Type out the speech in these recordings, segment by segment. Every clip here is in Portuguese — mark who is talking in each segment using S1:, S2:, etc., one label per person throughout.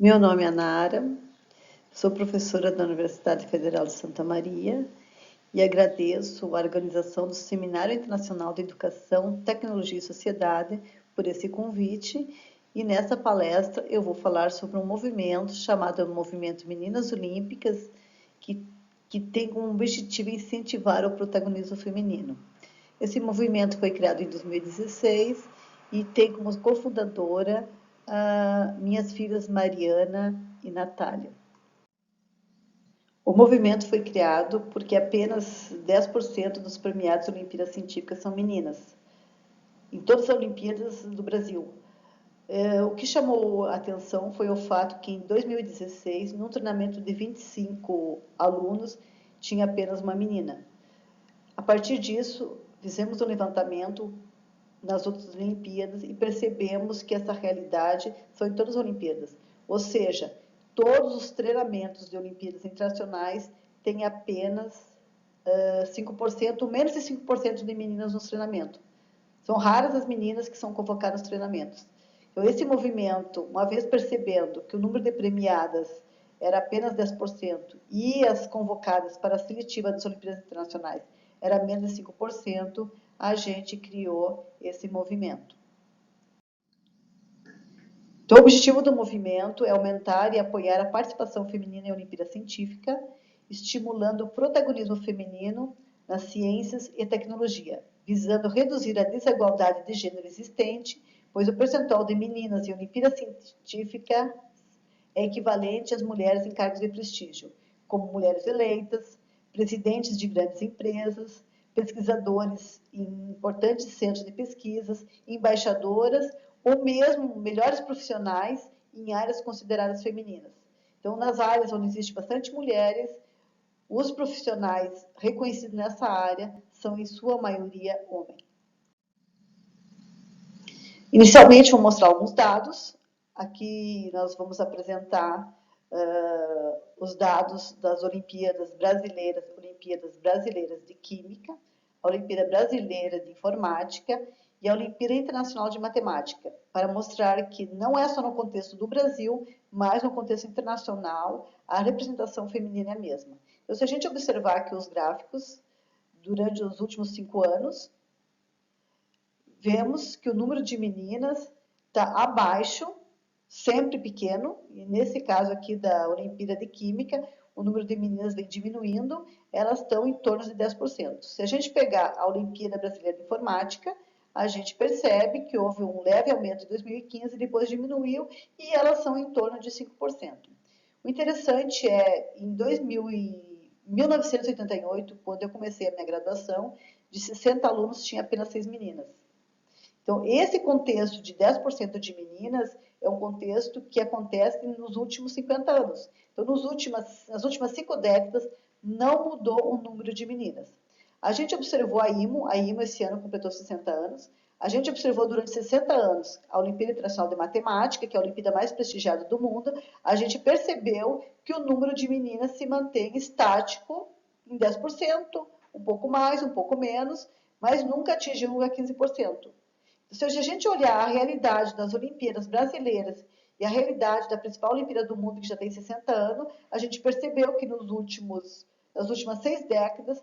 S1: Meu nome é Nara, sou professora da Universidade Federal de Santa Maria e agradeço a organização do Seminário Internacional de Educação, Tecnologia e Sociedade por esse convite. E nessa palestra eu vou falar sobre um movimento chamado Movimento Meninas Olímpicas, que tem como objetivo incentivar o protagonismo feminino. Esse movimento foi criado em 2016 e tem como cofundadora minhas filhas Mariana e Natália. O movimento foi criado porque apenas 10% dos premiados em Olimpíadas Científicas são meninas, em todas as Olimpíadas do Brasil. O que chamou a atenção foi o fato que em 2016, num treinamento de 25 alunos, tinha apenas uma menina. A partir disso, fizemos um levantamento nas outras Olimpíadas e percebemos que essa realidade são em todas as Olimpíadas. Ou seja, todos os treinamentos de Olimpíadas internacionais têm apenas 5%, menos de 5% de meninas nos treinamentos. São raras as meninas que são convocadas nos treinamentos. Então, esse movimento, uma vez percebendo que o número de premiadas era apenas 10% e as convocadas para a seletiva das Olimpíadas Internacionais era menos de 5%, a gente criou esse movimento. Então, o objetivo do movimento é aumentar e apoiar a participação feminina em Olimpíada Científica, estimulando o protagonismo feminino nas ciências e tecnologia, visando reduzir a desigualdade de gênero existente, pois o percentual de meninas em Olimpíada Científica é equivalente às mulheres em cargos de prestígio, como mulheres eleitas, presidentes de grandes empresas, pesquisadores em importantes centros de pesquisas, embaixadoras ou mesmo melhores profissionais em áreas consideradas femininas. Então, nas áreas onde existe bastante mulheres, os profissionais reconhecidos nessa área são, em sua maioria, homens. Inicialmente, vou mostrar alguns dados. Aqui nós vamos apresentar os dados das Olimpíadas Brasileiras de Química, a Olimpíada Brasileira de Informática e a Olimpíada Internacional de Matemática, para mostrar que não é só no contexto do Brasil, mas no contexto internacional, a representação feminina é a mesma. Então, se a gente observar aqui os gráficos, durante os últimos 5 anos, vemos que o número de meninas está abaixo, sempre pequeno, e nesse caso aqui da Olimpíada de Química, o número de meninas vem diminuindo, elas estão em torno de 10%. Se a gente pegar a Olimpíada Brasileira de Informática, a gente percebe que houve um leve aumento em 2015, depois diminuiu, e elas são em torno de 5%. O interessante é, em 1988, quando eu comecei a minha graduação, de 60 alunos tinha apenas 6 meninas. Então, esse contexto de 10% de meninas é um contexto que acontece nos últimos 50 anos. Então, nas últimas 5 décadas, não mudou o número de meninas. A gente observou a IMO esse ano completou 60 anos, a gente observou durante 60 anos a Olimpíada Internacional de Matemática, que é a Olimpíada mais prestigiada do mundo, a gente percebeu que o número de meninas se mantém estático em 10%, um pouco mais, um pouco menos, mas nunca atingiu a 15%. Se a gente olhar a realidade das Olimpíadas brasileiras e a realidade da principal Olimpíada do mundo, que já tem 60 anos, a gente percebeu que nas últimas 6 décadas,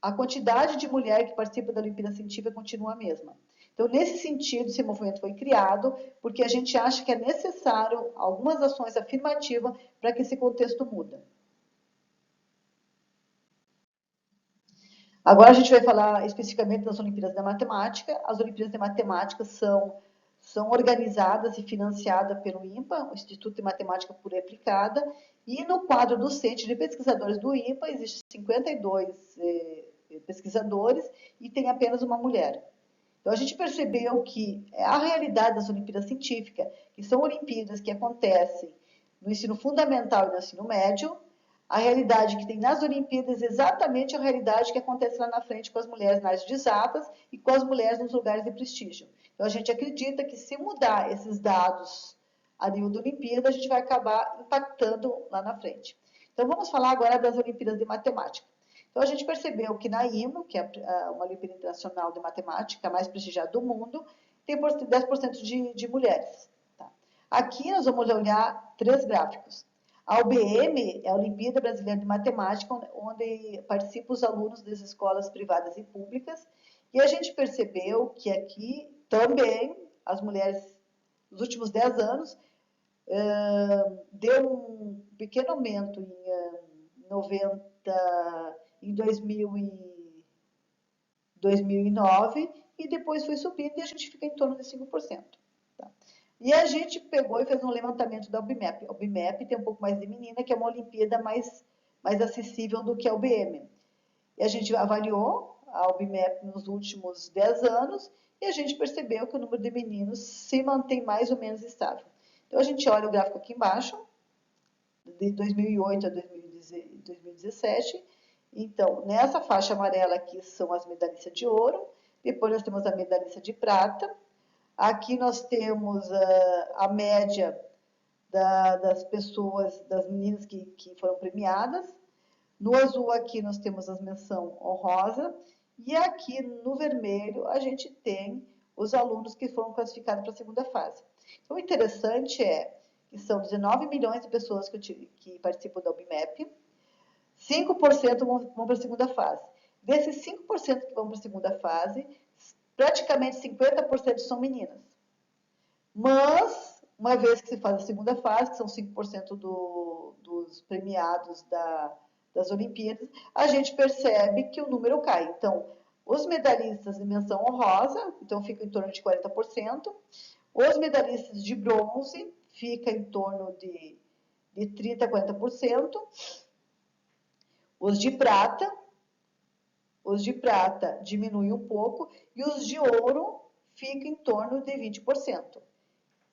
S1: a quantidade de mulher que participa da Olimpíada Científica continua a mesma. Então, nesse sentido, esse movimento foi criado porque a gente acha que é necessário algumas ações afirmativas para que esse contexto mude. Agora a gente vai falar especificamente das Olimpíadas da Matemática. As Olimpíadas de Matemática são organizadas e financiadas pelo INPA, o Instituto de Matemática Pura e Aplicada, e no quadro docente de pesquisadores do INPA existem 52 pesquisadores e tem apenas uma mulher. Então a gente percebeu que a realidade das Olimpíadas Científicas, que são Olimpíadas que acontecem no ensino fundamental e no ensino médio, a realidade que tem nas Olimpíadas é exatamente a realidade que acontece lá na frente com as mulheres nas áreas de exatas e com as mulheres nos lugares de prestígio. Então, a gente acredita que se mudar esses dados a nível da Olimpíada, a gente vai acabar impactando lá na frente. Então, vamos falar agora das Olimpíadas de Matemática. Então, a gente percebeu que na IMO, que é uma Olimpíada Internacional de Matemática, a mais prestigiada do mundo, tem 10% de mulheres. Tá? Aqui nós vamos olhar 3 gráficos. A UBM é a Olimpíada Brasileira de Matemática, onde participam os alunos das escolas privadas e públicas, e a gente percebeu que aqui também as mulheres, nos últimos 10 anos, deu um pequeno aumento em 2009 e depois foi subindo e a gente fica em torno de 5%. Tá? E a gente pegou e fez um levantamento da UBMEP. A UBMEP tem um pouco mais de menina, que é uma Olimpíada mais acessível do que a UBM. E a gente avaliou a UBMEP nos últimos 10 anos e a gente percebeu que o número de meninos se mantém mais ou menos estável. Então, a gente olha o gráfico aqui embaixo, de 2008 a 2017. Então, nessa faixa amarela aqui são as medalhistas de ouro, depois nós temos a medalhista de prata, aqui nós temos a média das pessoas, das meninas que foram premiadas, no azul aqui nós temos as menção honrosa, e aqui no vermelho a gente tem os alunos que foram classificados para a segunda fase. Então, o interessante é que são 19 milhões de pessoas que participam da UBMEP, 5% vão para a segunda fase. Desses 5% que vão para a segunda fase, praticamente 50% são meninas. Mas, uma vez que se faz a segunda fase, que são 5% dos premiados das Olimpíadas, a gente percebe que o número cai. Então, os medalhistas de menção honrosa, então fica em torno de 40%, os medalhistas de bronze fica em torno de 30% a 40%, os de prata diminuem um pouco e os de ouro ficam em torno de 20%,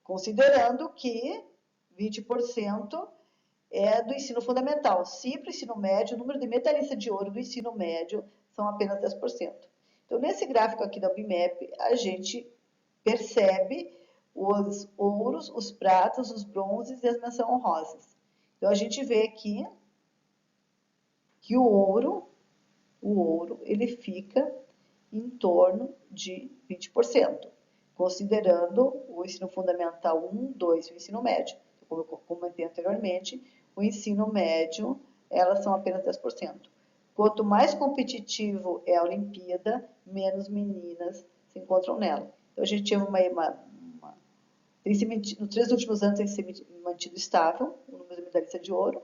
S1: considerando que 20% é do ensino fundamental. Se para o ensino médio, o número de medalhistas de ouro do ensino médio são apenas 10%. Então, nesse gráfico aqui da UBMEP, a gente percebe os ouros, os pratas, os bronzes e as menções honrosas. Então, a gente vê aqui que o ouro, ele fica em torno de 20%, considerando o ensino fundamental 1, 2 e o ensino médio. Como eu comentei anteriormente, o ensino médio, elas são apenas 10%. Quanto mais competitivo é a Olimpíada, menos meninas se encontram nela. Então, a gente teve nos 3 últimos anos tem se mantido estável o número de medalhistas de ouro.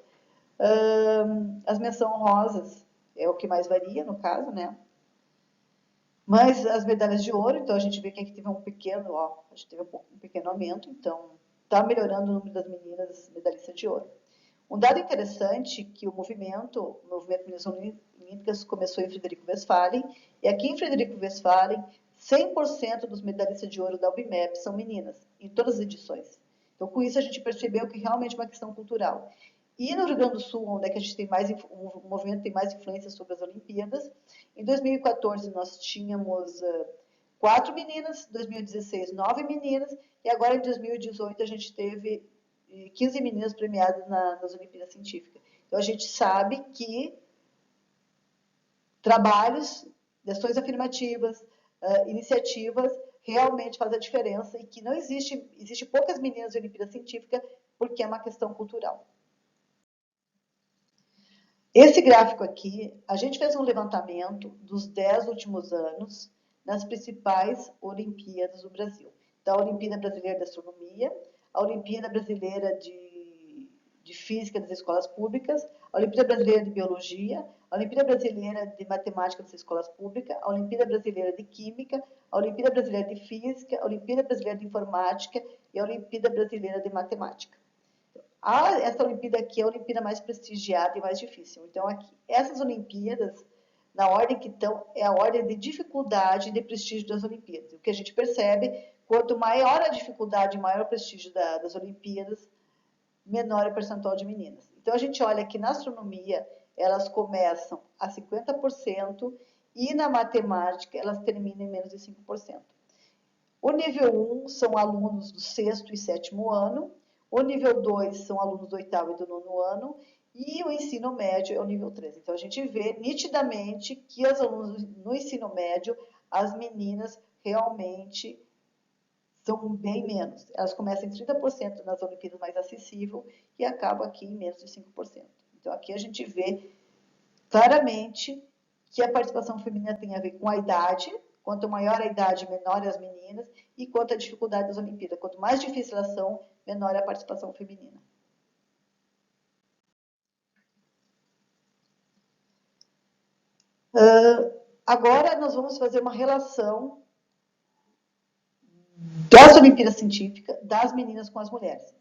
S1: As menções honrosas é o que mais varia, no caso, né? Mas as medalhas de ouro, então a gente vê que aqui teve um pequeno aumento, então está melhorando o número das meninas medalhistas de ouro. Um dado interessante que o movimento Meninas Olímpicas começou em Frederico Westphalen, e aqui em Frederico Westphalen, 100% dos medalhistas de ouro da UBMEP são meninas, em todas as edições. Então, com isso, a gente percebeu que realmente é uma questão cultural. E no Rio Grande do Sul, onde é que a gente tem o movimento tem mais influência sobre as Olimpíadas, em 2014 nós tínhamos 4 meninas, 2016 9 meninas, e agora em 2018 a gente teve 15 meninas premiadas nas Olimpíadas Científicas. Então a gente sabe que trabalhos, ações afirmativas, iniciativas realmente fazem a diferença e que não existe poucas meninas na Olimpíada Científica porque é uma questão cultural. Esse gráfico aqui, a gente fez um levantamento dos 10 últimos anos nas principais Olimpíadas do Brasil. Então, a Olimpíada Brasileira de Astronomia, a Olimpíada Brasileira de Física das Escolas Públicas, a Olimpíada Brasileira de Biologia, a Olimpíada Brasileira de Matemática das Escolas Públicas, a Olimpíada Brasileira de Química, a Olimpíada Brasileira de Física, a Olimpíada Brasileira de Informática e a Olimpíada Brasileira de Matemática. Essa Olimpíada aqui é a Olimpíada mais prestigiada e mais difícil. Então, aqui, essas Olimpíadas, na ordem que estão, é a ordem de dificuldade e de prestígio das Olimpíadas. O que a gente percebe, quanto maior a dificuldade e maior o prestígio das Olimpíadas, menor é o percentual de meninas. Então, a gente olha que na astronomia, elas começam a 50% e na matemática, elas terminam em menos de 5%. O nível 1 são alunos do 6º e 7º ano, o nível 2 são alunos do 8º e do 9º ano, e o ensino médio é o nível 3. Então, a gente vê nitidamente que as alunos no ensino médio, as meninas realmente são bem menos. Elas começam em 30% nas Olimpíadas mais acessível e acabam aqui em menos de 5%. Então, aqui a gente vê claramente que a participação feminina tem a ver com a idade. Quanto maior a idade, menor as meninas, e quanto a dificuldade das Olimpíadas. Quanto mais difícil elas são, menor é a participação feminina. Agora nós vamos fazer uma relação das Olimpíadas Científicas das meninas com as mulheres.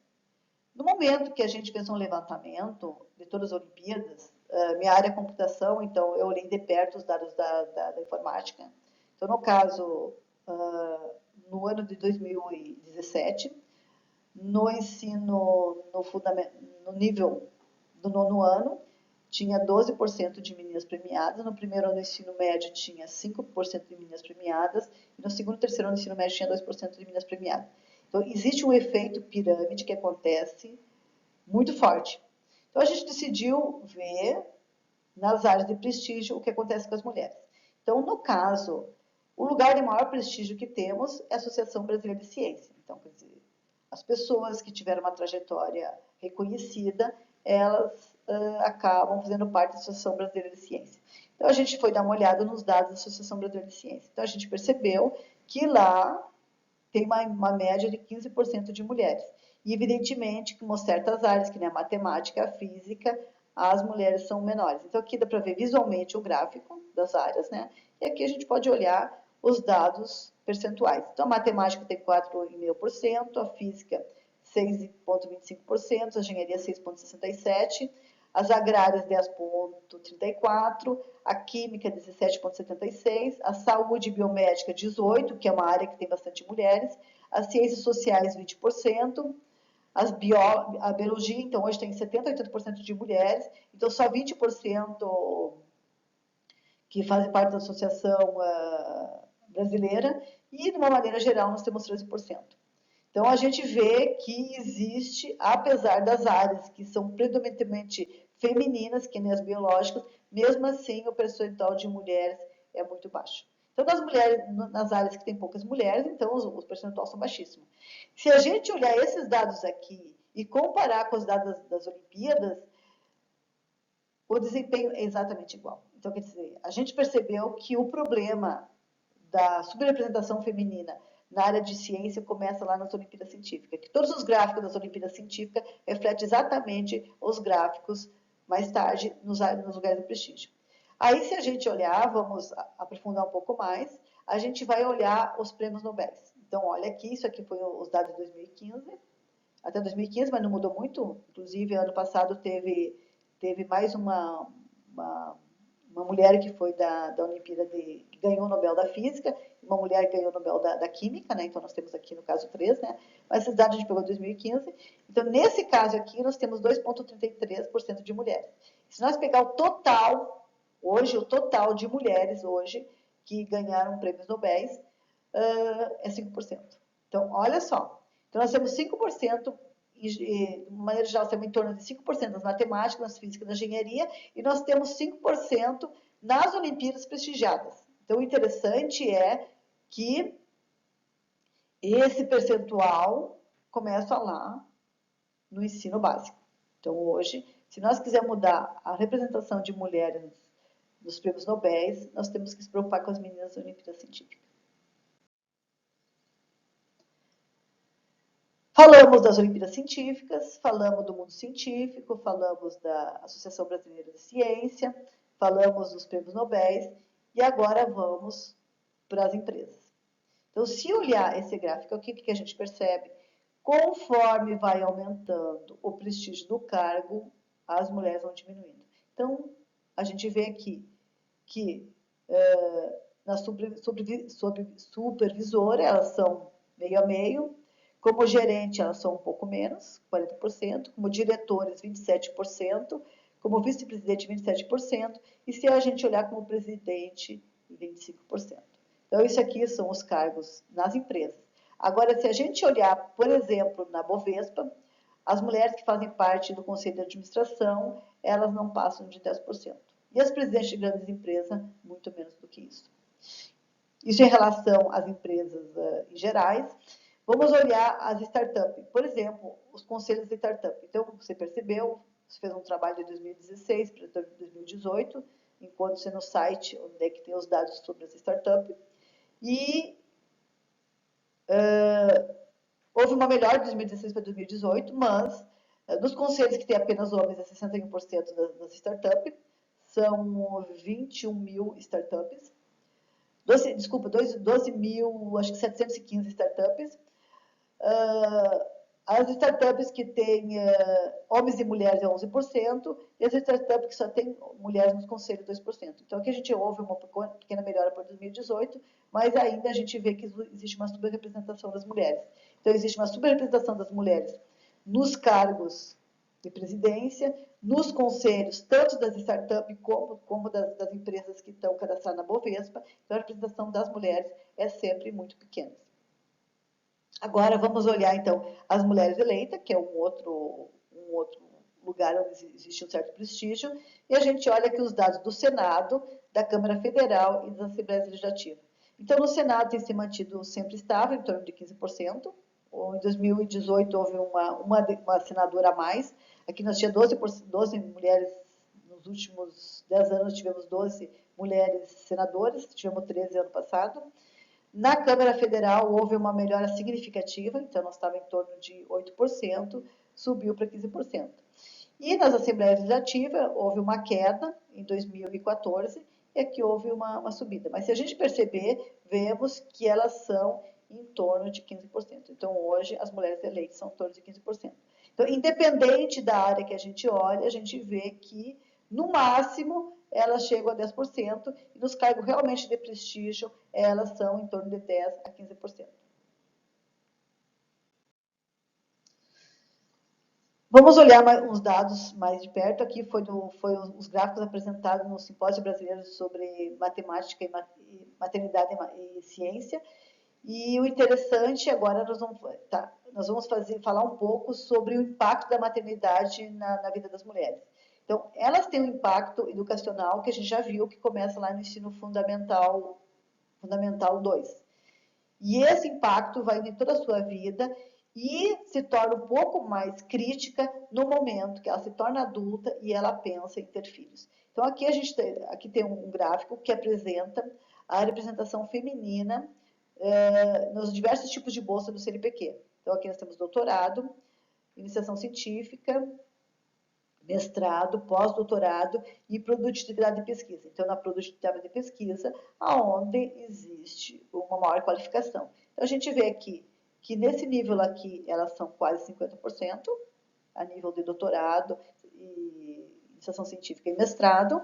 S1: No momento que a gente fez um levantamento de todas as Olimpíadas, minha área é computação, então eu olhei de perto os dados da informática. Então, no caso, no ano de 2017, no ensino, no nível do nono ano, tinha 12% de meninas premiadas, no primeiro ano do ensino médio tinha 5% de meninas premiadas, e no segundo e terceiro ano do ensino médio tinha 2% de meninas premiadas. Então, existe um efeito pirâmide que acontece muito forte. Então, a gente decidiu ver nas áreas de prestígio o que acontece com as mulheres. Então, no caso, o lugar de maior prestígio que temos é a Associação Brasileira de Ciência. Então, quer dizer, as pessoas que tiveram uma trajetória reconhecida, elas acabam fazendo parte da Associação Brasileira de Ciência. Então, a gente foi dar uma olhada nos dados da Associação Brasileira de Ciência. Então, a gente percebeu que lá tem uma média de 15% de mulheres. E, evidentemente, como certas áreas, que nem a matemática, a física, as mulheres são menores. Então, aqui dá para ver visualmente o gráfico das áreas, né? E aqui a gente pode olhar os dados percentuais. Então, a matemática tem 4,5%, a física 6,25%, a engenharia 6,67%, as agrárias 10,34%, a química 17,76%, a saúde biomédica 18%, que é uma área que tem bastante mulheres, as ciências sociais 20%, a biologia, então, hoje tem 70%, 80% de mulheres, então só 20% que fazem parte da associação brasileira, e, de uma maneira geral, nós temos 13%. Então, a gente vê que existe, apesar das áreas que são predominantemente femininas, que nem as biológicas, mesmo assim o percentual de mulheres é muito baixo. Então, nas áreas que tem poucas mulheres, então os percentuais são baixíssimos. Se a gente olhar esses dados aqui e comparar com os dados das Olimpíadas, o desempenho é exatamente igual. Então, quer dizer, a gente percebeu que o problema da subrepresentação feminina na área de ciência começa lá nas Olimpíadas Científicas, que todos os gráficos das Olimpíadas Científicas refletem exatamente os gráficos mais tarde nos lugares de prestígio. Aí, se a gente olhar, vamos aprofundar um pouco mais, a gente vai olhar os prêmios Nobel. Então, olha aqui, isso aqui foi os dados de 2015, até 2015, mas não mudou muito. Inclusive, ano passado teve mais uma mulher que foi da Olimpíada que ganhou o Nobel da Física, uma mulher que ganhou o Nobel da Química, né? Então nós temos aqui no caso 3, né? Mas esses dados a gente pegou em 2015. Então, nesse caso aqui, nós temos 2,33% de mulheres. Se nós pegar o total, hoje, o total de mulheres hoje que ganharam prêmios Nobel é 5%. Então, olha só. Então, nós temos 5%, de maneira geral, temos em torno de 5% nas matemáticas, nas físicas, na engenharia, e nós temos 5% nas Olimpíadas prestigiadas. Então, o interessante é que esse percentual começa lá no ensino básico. Então, hoje, se nós quisermos mudar a representação de mulheres nos prêmios Nobel, nós temos que se preocupar com as meninas da Olimpíada Científica. Falamos das Olimpíadas Científicas, falamos do mundo científico, falamos da Associação Brasileira de Ciência, falamos dos prêmios Nobel e agora vamos para as empresas. Então, se olhar esse gráfico aqui, o que a gente percebe? Conforme vai aumentando o prestígio do cargo, as mulheres vão diminuindo. Então, a gente vê aqui que na supervisora elas são meio a meio, como gerente elas são um pouco menos, 40%, como diretores 27%, como vice-presidente 27%, e se a gente olhar como presidente 25%. Então, isso aqui são os cargos nas empresas. Agora, se a gente olhar, por exemplo, na Bovespa, as mulheres que fazem parte do conselho de administração, elas não passam de 10%. E as presidentes de grandes empresas, muito menos do que isso. Isso em relação às empresas em gerais. Vamos olhar as startups. Por exemplo, os conselhos de startup. Então, você percebeu, você fez um trabalho de 2016 para 2018, encontra-se no site onde é que tem os dados sobre as startups. E houve uma melhora de 2016 para 2018, mas dos conselhos que tem apenas homens, é 61% das startups, são 21 mil startups. 12 mil, acho que 715 startups. As startups que têm homens e mulheres é 11%, e as startups que só têm mulheres nos conselhos 2%. Então, aqui a gente houve uma pequena melhora para 2018, mas ainda a gente vê que existe uma subrepresentação das mulheres. Então, existe uma subrepresentação das mulheres nos cargos de presidência, nos conselhos, tanto das startups como das empresas que estão cadastradas na Bovespa. Então, a representação das mulheres é sempre muito pequena. Agora, vamos olhar, então, as mulheres eleitas, que é um outro lugar onde existe um certo prestígio, e a gente olha aqui os dados do Senado, da Câmara Federal e das Assembleias Legislativas. Então, no Senado tem se mantido sempre estável, em torno de 15%. Em 2018 houve uma senadora a mais. Aqui nós tínhamos 12 mulheres, nos últimos 10 anos tivemos 12 mulheres senadoras, tivemos 13 ano passado. Na Câmara Federal houve uma melhora significativa, então nós estávamos em torno de 8%, subiu para 15%. E nas Assembleias Legislativas houve uma queda em 2014 e aqui houve uma subida. Mas se a gente perceber, vemos que elas são em torno de 15%. Então hoje as mulheres eleitas são em torno de 15%. Então, independente da área que a gente olha, a gente vê que no máximo elas chegam a 10% e nos cargos realmente de prestígio elas são em torno de 10 a 15%. Vamos olhar uns dados mais de perto. Aqui foi os gráficos apresentados no Simpósio Brasileiro sobre Matemática e Maternidade e Ciência. E o interessante, agora nós vamos falar um pouco sobre o impacto da maternidade na vida das mulheres. Então, elas têm um impacto educacional que a gente já viu, que começa lá no ensino fundamental 2. E esse impacto vai em toda a sua vida e se torna um pouco mais crítica no momento que ela se torna adulta e ela pensa em ter filhos. Então, aqui tem um gráfico que apresenta a representação feminina nos diversos tipos de bolsa do CNPq. Então, aqui nós temos doutorado, iniciação científica, mestrado, pós-doutorado e produtividade de pesquisa. Então, na produtividade de pesquisa, aonde existe uma maior qualificação. Então, a gente vê aqui que nesse nível aqui, elas são quase 50%, a nível de doutorado, e iniciação científica e mestrado.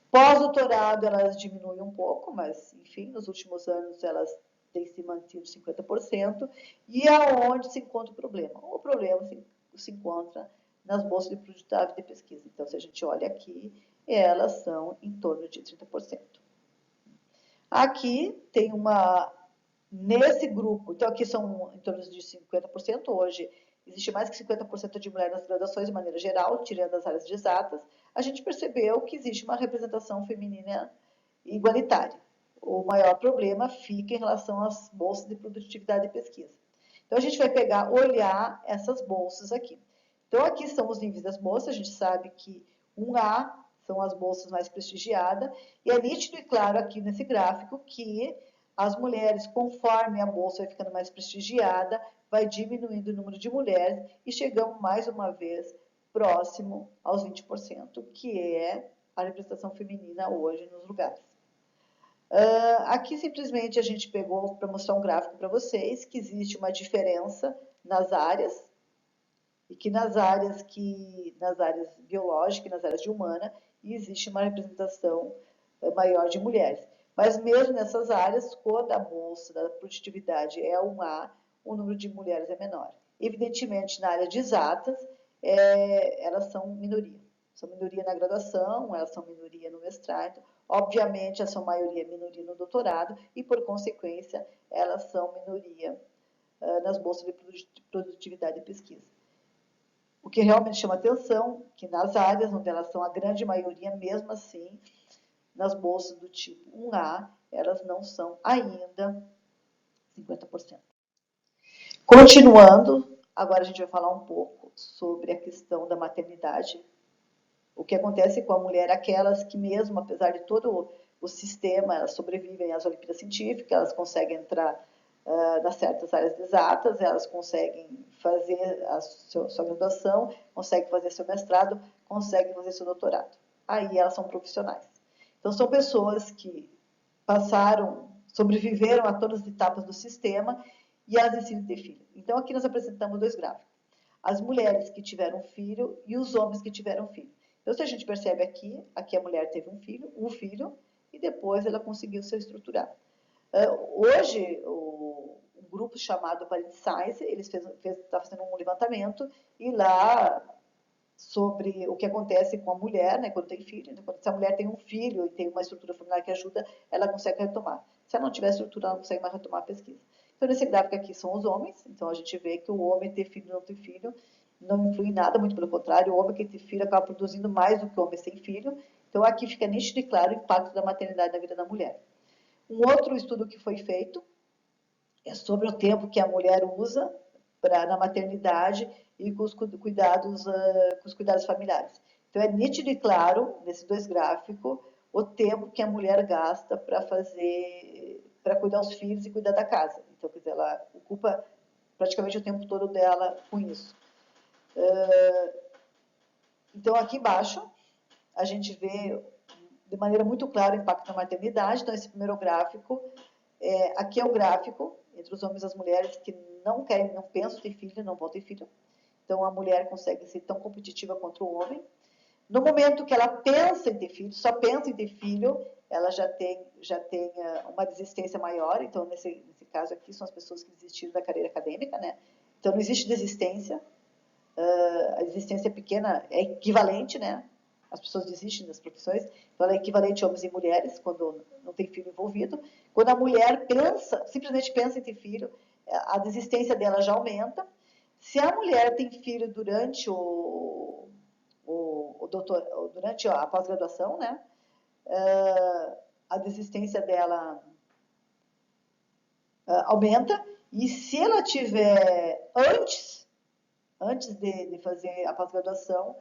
S1: Pós-doutorado, elas diminuem um pouco, mas, enfim, nos últimos anos elas têm se mantido 50%. E aonde se encontra o problema? O problema se encontra nas bolsas de produtividade de pesquisa. Então, se a gente olha aqui, elas são em torno de 30%. Aqui tem nesse grupo, então aqui são em torno de 50%, hoje existe mais que 50% de mulheres nas graduações de maneira geral, tirando as áreas de exatas, a gente percebeu que existe uma representação feminina igualitária. O maior problema fica em relação às bolsas de produtividade e pesquisa. Então, a gente vai olhar essas bolsas aqui. Então, aqui são os níveis das bolsas, a gente sabe que 1A são as bolsas mais prestigiadas, e é nítido e claro aqui nesse gráfico que as mulheres, conforme a bolsa vai ficando mais prestigiada, vai diminuindo o número de mulheres e chegamos mais uma vez próximo aos 20%, que é a representação feminina hoje nos lugares. Aqui simplesmente a gente pegou para mostrar um gráfico para vocês que existe uma diferença nas áreas e que nas áreas biológicas e nas áreas de humana existe uma representação maior de mulheres. Mas mesmo nessas áreas, quando a bolsa da produtividade é 1A, o número de mulheres é menor. Evidentemente, na área de exatas, elas são minoria. São minoria na graduação, elas são minoria no mestrado, obviamente, elas são minoria no doutorado e, por consequência, elas são minoria nas bolsas de produtividade e pesquisa. O que realmente chama atenção, que nas áreas onde elas são a grande maioria, mesmo assim, nas bolsas do tipo 1A, elas não são ainda 50%. Continuando, agora a gente vai falar um pouco sobre a questão da maternidade. O que acontece com a mulher, aquelas que mesmo, apesar de todo o sistema, elas sobrevivem às Olimpíadas Científicas, elas conseguem entrar nas certas áreas exatas, elas conseguem fazer a sua graduação, conseguem fazer seu mestrado, conseguem fazer seu doutorado. Aí elas são profissionais. Então são pessoas que passaram, sobreviveram a todas as etapas do sistema e elas decidem ter filho. Então aqui nós apresentamos dois gráficos. As mulheres que tiveram filho e os homens que tiveram filho. Então, se a gente percebe aqui a mulher teve um filho, e depois ela conseguiu se estruturar. Hoje, um grupo chamado Parent Science, eles está fazendo um levantamento, e lá, sobre o que acontece com a mulher, né, quando tem filho. Então, se a mulher tem um filho e tem uma estrutura familiar que ajuda, ela consegue retomar. Se ela não tiver estrutura, ela não consegue mais retomar a pesquisa. Então, nesse gráfico aqui são os homens. Então, a gente vê que o homem ter filho ou não ter filho não influi em nada, muito pelo contrário, o homem que tem filho acaba produzindo mais do que o homem sem filho. Então, aqui fica nítido e claro o impacto da maternidade na vida da mulher. Um outro estudo que foi feito é sobre o tempo que a mulher usa na maternidade e com os cuidados familiares. Então, é nítido e claro, nesses dois gráficos, o tempo que a mulher gasta para cuidar dos filhos e cuidar da casa. Então, quer dizer, ela ocupa praticamente o tempo todo dela com isso. Então, aqui embaixo, a gente vê de maneira muito clara o impacto na maternidade. Então, esse primeiro gráfico, aqui é o gráfico entre os homens e as mulheres que não querem, não pensam em ter filho, não vão ter filho. Então, a mulher consegue ser tão competitiva quanto o homem. No momento que ela pensa em ter filho, só pensa em ter filho, ela já tem uma desistência maior. Então, nesse caso aqui, são as pessoas que desistiram da carreira acadêmica, né? Então, não existe desistência. A desistência pequena é equivalente, né? As pessoas desistem das profissões, então ela é equivalente a homens e mulheres quando não tem filho envolvido. Quando a mulher simplesmente pensa em ter filho, a desistência dela já aumenta. Se a mulher tem filho durante durante a pós-graduação, né? A desistência dela aumenta. E se ela tiver antes de fazer a pós-graduação,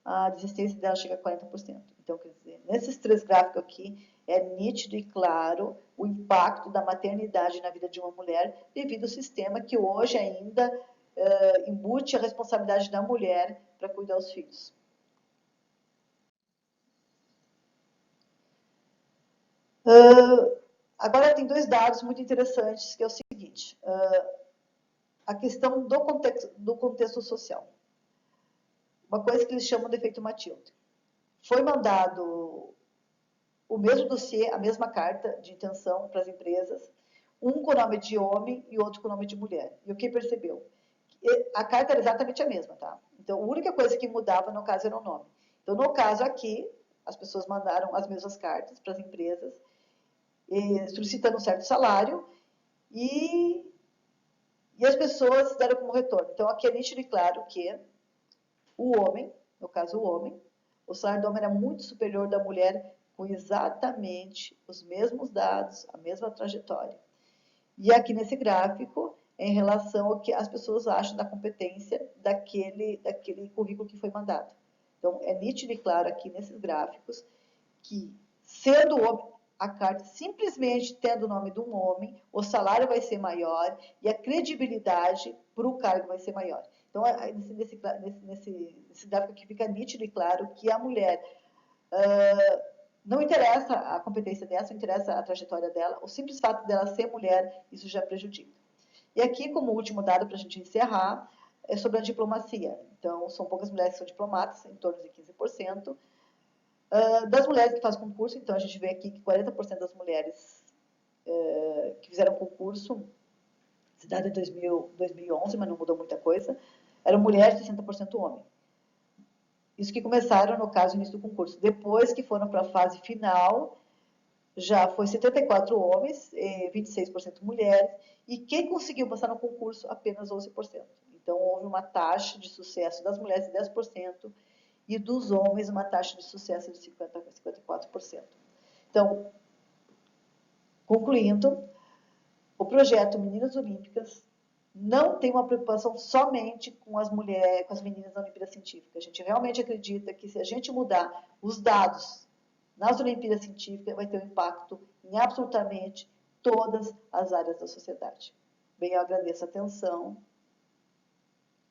S1: a desistência dela chega a 40%. Então, quer dizer, nesses três gráficos aqui, é nítido e claro o impacto da maternidade na vida de uma mulher devido ao sistema que hoje ainda embute a responsabilidade da mulher para cuidar dos filhos. Agora, tem dois dados muito interessantes, que é o seguinte. A questão do contexto social. Uma coisa que eles chamam de efeito Matilde. Foi mandado o mesmo dossiê, a mesma carta de intenção para as empresas, um com o nome de homem e outro com o nome de mulher. E o que percebeu? A carta era exatamente a mesma, tá? Então, a única coisa que mudava, no caso, era o nome. Então, no caso aqui, as pessoas mandaram as mesmas cartas para as empresas, solicitando um certo salário, e as pessoas deram como retorno. Então, aqui é nítido e claro que o homem, no caso o homem, o salário do homem era muito superior da mulher, com exatamente os mesmos dados, a mesma trajetória. E aqui nesse gráfico, em relação ao que as pessoas acham da competência daquele currículo que foi mandado. Então, é nítido e claro aqui nesses gráficos que, sendo homem, a carta simplesmente tendo o nome de um homem, o salário vai ser maior e a credibilidade para o cargo vai ser maior. Então, nesse gráfico aqui fica nítido e claro que a mulher não interessa a competência dela, não interessa a trajetória dela, o simples fato dela ser mulher, isso já prejudica. E aqui, como último dado para a gente encerrar, é sobre a diplomacia. Então, são poucas mulheres que são diplomatas, em torno de 15%. Das mulheres que fazem concurso, então a gente vê aqui que 40% das mulheres que fizeram concurso, cidade em 2011, mas não mudou muita coisa, eram mulheres, 60% homem. Isso que começaram, no caso, no início do concurso. Depois que foram para a fase final, já foi 74 homens, 26% mulheres, e quem conseguiu passar no concurso, apenas 11%. Então, houve uma taxa de sucesso das mulheres de 10%, e dos homens uma taxa de sucesso de 54%. Então, concluindo, o projeto Meninas Olímpicas não tem uma preocupação somente com as mulheres, com as meninas da Olimpíada Científica. A gente realmente acredita que se a gente mudar os dados nas Olimpíadas Científicas, vai ter um impacto em absolutamente todas as áreas da sociedade. Bem, eu agradeço a atenção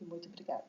S1: e muito obrigada.